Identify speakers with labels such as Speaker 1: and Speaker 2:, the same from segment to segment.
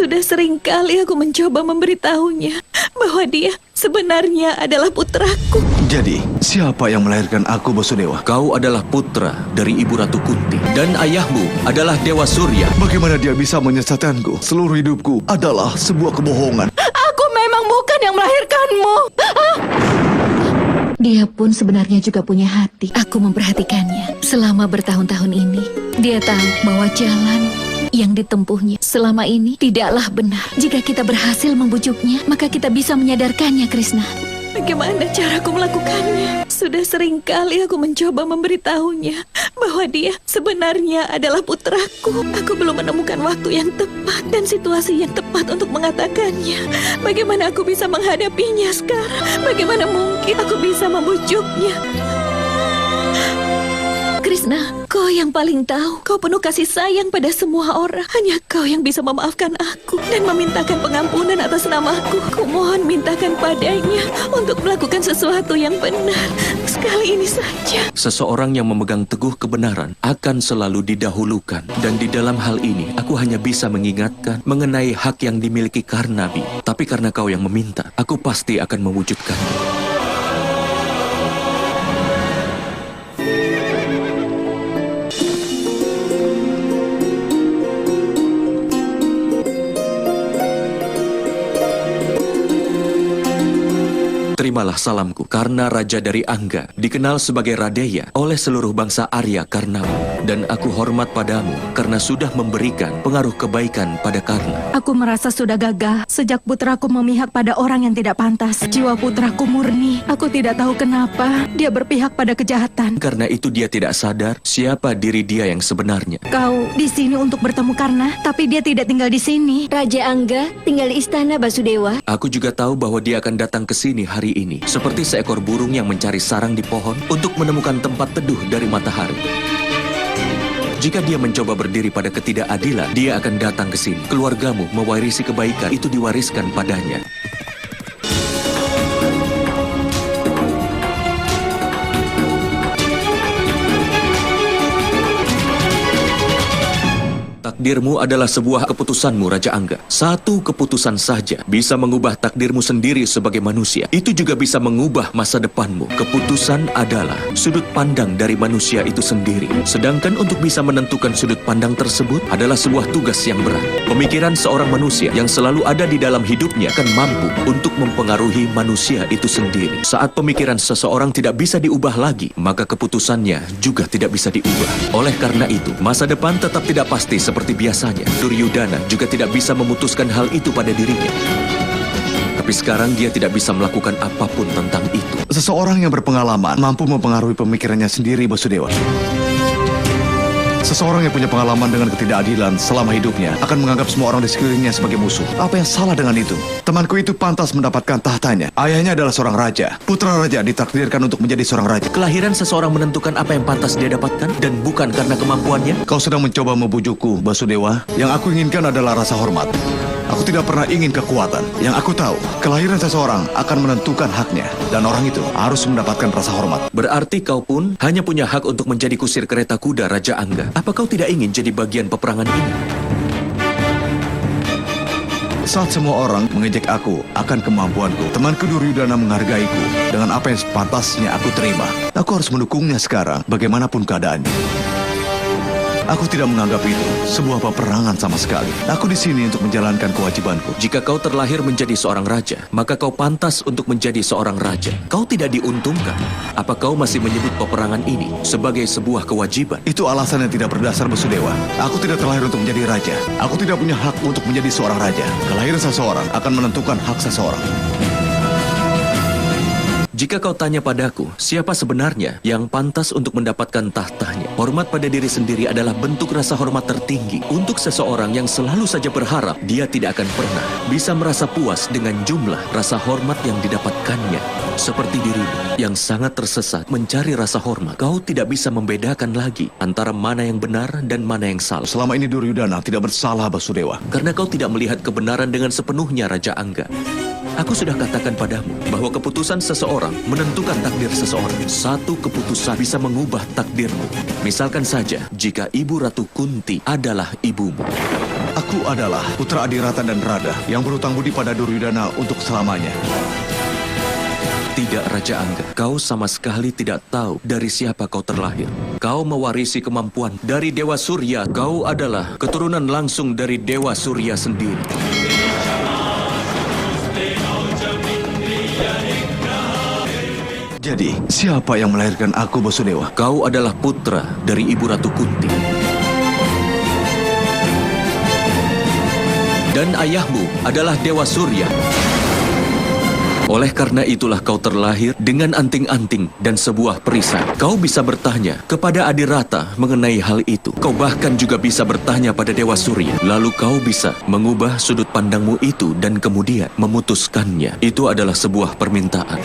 Speaker 1: Sudah sering kali aku mencoba memberitahunya bahwa dia sebenarnya adalah putraku.
Speaker 2: Jadi, siapa yang melahirkan aku, Basudewa?
Speaker 3: Kau adalah putra dari Ibu Ratu Kunti. Dan ayahmu adalah Dewa Surya.
Speaker 2: Bagaimana dia bisa menyesatkanku? Seluruh hidupku adalah sebuah kebohongan.
Speaker 1: Aku memang bukan yang melahirkanmu. Dia pun sebenarnya juga punya hati. Aku memperhatikannya selama bertahun-tahun ini. Dia tahu bahwa jalan yang ditempuhnya selama ini tidaklah benar. Jika kita berhasil membujuknya, maka kita bisa menyadarkannya, Krishna. Bagaimana caraku melakukannya? Sudah sering kali aku mencoba memberitahunya bahwa dia sebenarnya adalah putraku. Aku belum menemukan waktu yang tepat dan situasi yang tepat untuk mengatakannya. Bagaimana aku bisa menghadapinya sekarang? Bagaimana mungkin aku bisa membujuknya? Krishna, kau yang paling tahu. Kau penuh kasih sayang pada semua orang. Hanya kau yang bisa memaafkan aku dan memintakan pengampunan atas namaku. Kumohon mintakan padanya untuk melakukan sesuatu yang benar. Sekali ini saja.
Speaker 3: Seseorang yang memegang teguh kebenaran akan selalu didahulukan. Dan di dalam hal ini, aku hanya bisa mengingatkan mengenai hak yang dimiliki Karnabi. Tapi karena kau yang meminta, aku pasti akan mewujudkannya. Terimalah salamku, karena Raja dari Angga dikenal sebagai Radeya oleh seluruh bangsa Arya Karnamu. Dan aku hormat padamu karena sudah memberikan pengaruh kebaikan pada Karna.
Speaker 4: Aku merasa sudah gagah sejak putraku memihak pada orang yang tidak pantas. Jiwa putraku murni. Aku tidak tahu kenapa dia berpihak pada kejahatan.
Speaker 3: Karena itu dia tidak sadar siapa diri dia yang sebenarnya.
Speaker 4: Kau di sini untuk bertemu Karna, tapi dia tidak tinggal di sini.
Speaker 5: Raja Angga tinggal di istana Basudewa.
Speaker 3: Aku juga tahu bahwa dia akan datang ke sini hari ini, seperti seekor burung yang mencari sarang di pohon untuk menemukan tempat teduh dari matahari. Jika dia mencoba berdiri pada ketidakadilan, dia akan datang ke sini. Keluargamu mewarisi kebaikan, itu diwariskan padanya. Takdirmu adalah sebuah keputusanmu, Raja Angga. Satu keputusan saja bisa mengubah takdirmu sendiri sebagai manusia. Itu juga bisa mengubah masa depanmu. Keputusan adalah sudut pandang dari manusia itu sendiri. Sedangkan untuk bisa menentukan sudut pandang tersebut adalah sebuah tugas yang berat. Pemikiran seorang manusia yang selalu ada di dalam hidupnya akan mampu untuk mempengaruhi manusia itu sendiri. Saat pemikiran seseorang tidak bisa diubah lagi, maka keputusannya juga tidak bisa diubah. Oleh karena itu, masa depan tetap tidak pasti seperti biasanya. Duryudana juga tidak bisa memutuskan hal itu pada dirinya. Tapi sekarang dia tidak bisa melakukan apapun tentang itu.
Speaker 2: Seseorang yang berpengalaman mampu mempengaruhi pemikirannya sendiri, Basudewa. Seseorang yang punya pengalaman dengan ketidakadilan selama hidupnya akan menganggap semua orang di sekelilingnya sebagai musuh. Apa yang salah dengan itu? Temanku itu pantas mendapatkan tahtanya. Ayahnya adalah seorang raja. Putra raja ditakdirkan untuk menjadi seorang raja.
Speaker 3: Kelahiran seseorang menentukan apa yang pantas dia dapatkan dan bukan karena kemampuannya.
Speaker 2: Kau sedang mencoba membujukku, Basudewa. Yang aku inginkan adalah rasa hormat. Aku tidak pernah ingin kekuatan. Yang aku tahu, kelahiran seseorang akan menentukan haknya. Dan orang itu harus mendapatkan rasa hormat.
Speaker 3: Berarti kau pun hanya punya hak untuk menjadi kusir kereta kuda, Raja Angga. Apa kau tidak ingin jadi bagian peperangan ini?
Speaker 2: Saat semua orang mengejek aku akan kemampuanku, temanku Duryudana menghargaiku dengan apa yang sepantasnya aku terima. Aku harus mendukungnya sekarang, bagaimanapun keadaannya. Aku tidak menganggap itu sebuah peperangan sama sekali. Aku di sini untuk menjalankan kewajibanku.
Speaker 3: Jika kau terlahir menjadi seorang raja, maka kau pantas untuk menjadi seorang raja. Kau tidak diuntungkan. Apa kau masih menyebut peperangan ini sebagai sebuah kewajiban?
Speaker 2: Itu alasan yang tidak berdasar, Basudewa. Aku tidak terlahir untuk menjadi raja. Aku tidak punya hak untuk menjadi seorang raja. Kelahiran seseorang akan menentukan hak seseorang.
Speaker 3: Jika kau tanya padaku, siapa sebenarnya yang pantas untuk mendapatkan tahtanya? Hormat pada diri sendiri adalah bentuk rasa hormat tertinggi untuk seseorang yang selalu saja berharap dia tidak akan pernah bisa merasa puas dengan jumlah rasa hormat yang didapatkannya. Seperti dirimu yang sangat tersesat mencari rasa hormat, kau tidak bisa membedakan lagi antara mana yang benar dan mana yang salah.
Speaker 2: Selama ini Duryudana tidak bersalah, Basudewa.
Speaker 3: Karena kau tidak melihat kebenaran dengan sepenuhnya, Raja Angga. Aku sudah katakan padamu bahwa keputusan seseorang menentukan takdir seseorang. Satu keputusan bisa mengubah takdirmu. Misalkan saja, jika Ibu Ratu Kunti adalah ibumu.
Speaker 2: Aku adalah putra Adirata dan Rada yang berhutang budi pada Duryudana untuk selamanya.
Speaker 3: Tidak, Raja Angga. Kau sama sekali tidak tahu dari siapa kau terlahir. Kau mewarisi kemampuan dari Dewa Surya. Kau adalah keturunan langsung dari Dewa Surya sendiri.
Speaker 2: Jadi, siapa yang melahirkan aku, Basudewa?
Speaker 3: Kau adalah putra dari Ibu Ratu Kunti. Dan ayahmu adalah Dewa Surya. Oleh karena itulah kau terlahir dengan anting-anting dan sebuah perisai. Kau bisa bertanya kepada Adirata mengenai hal itu. Kau bahkan juga bisa bertanya pada Dewa Surya. Lalu kau bisa mengubah sudut pandangmu itu dan kemudian memutuskannya. Itu adalah sebuah permintaan.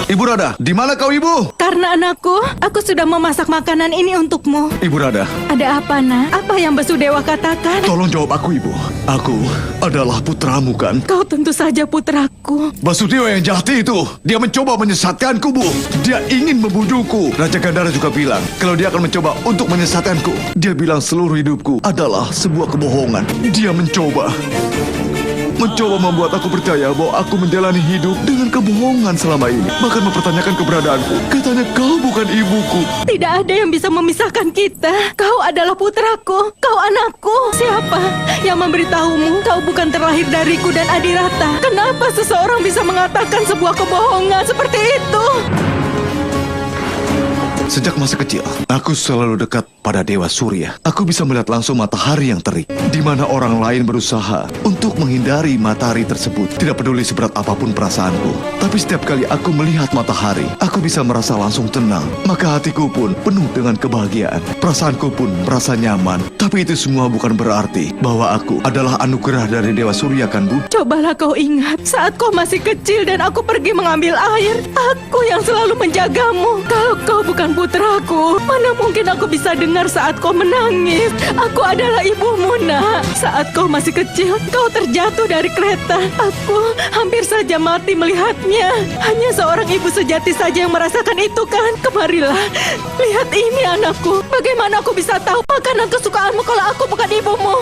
Speaker 2: Ibu Rada, di mana kau, Ibu?
Speaker 4: Karena anakku, aku sudah memasak makanan ini untukmu.
Speaker 2: Ibu Rada,
Speaker 4: Ada apa, nak? Apa yang Basudewa katakan?
Speaker 2: tolong jawab aku, Ibu. Aku adalah putramu, kan?
Speaker 4: Kau tentu saja putraku.
Speaker 2: Basudewa yang jahat itu, dia mencoba menyesatkanku, Bu. Dia ingin membunuhku. Raja Gandhara juga bilang, kalau dia akan mencoba untuk menyesatkanku. Dia bilang seluruh hidupku adalah sebuah kebohongan. Dia mencoba membuat aku percaya bahwa aku menjalani hidup dengan kebohongan selama ini. Bahkan mempertanyakan keberadaanku. Katanya kau bukan ibuku.
Speaker 4: Tidak ada yang bisa memisahkan kita. Kau adalah putraku. Kau anakku. Siapa yang memberitahumu kau bukan terlahir dariku dan Adirata? Kenapa seseorang bisa mengatakan sebuah kebohongan seperti itu?
Speaker 2: Sejak masa kecil, aku selalu dekat pada Dewa Surya. Aku bisa melihat langsung matahari yang terik, di mana orang lain berusaha untuk menghindari matahari tersebut. Tidak peduli seberat apapun perasaanku. Tapi setiap kali aku melihat matahari, aku bisa merasa langsung tenang. Maka hatiku pun penuh dengan kebahagiaan. Perasaanku pun merasa nyaman. Tapi itu semua bukan berarti bahwa aku adalah anugerah dari Dewa Surya, kan, Bu?
Speaker 4: Cobalah kau ingat saat kau masih kecil dan aku pergi mengambil air. Aku yang selalu menjagamu. Kalau kau bukan putraku, mana mungkin aku bisa dengar saat kau menangis. Aku adalah ibumu, nak. Saat kau masih kecil, kau terjatuh dari kereta. Aku hampir saja mati melihatnya. Hanya seorang ibu sejati saja yang merasakan itu, kan? Kemarilah, lihat ini, anakku. Bagaimana aku bisa tahu makanan kesukaanmu kalau aku bukan ibumu?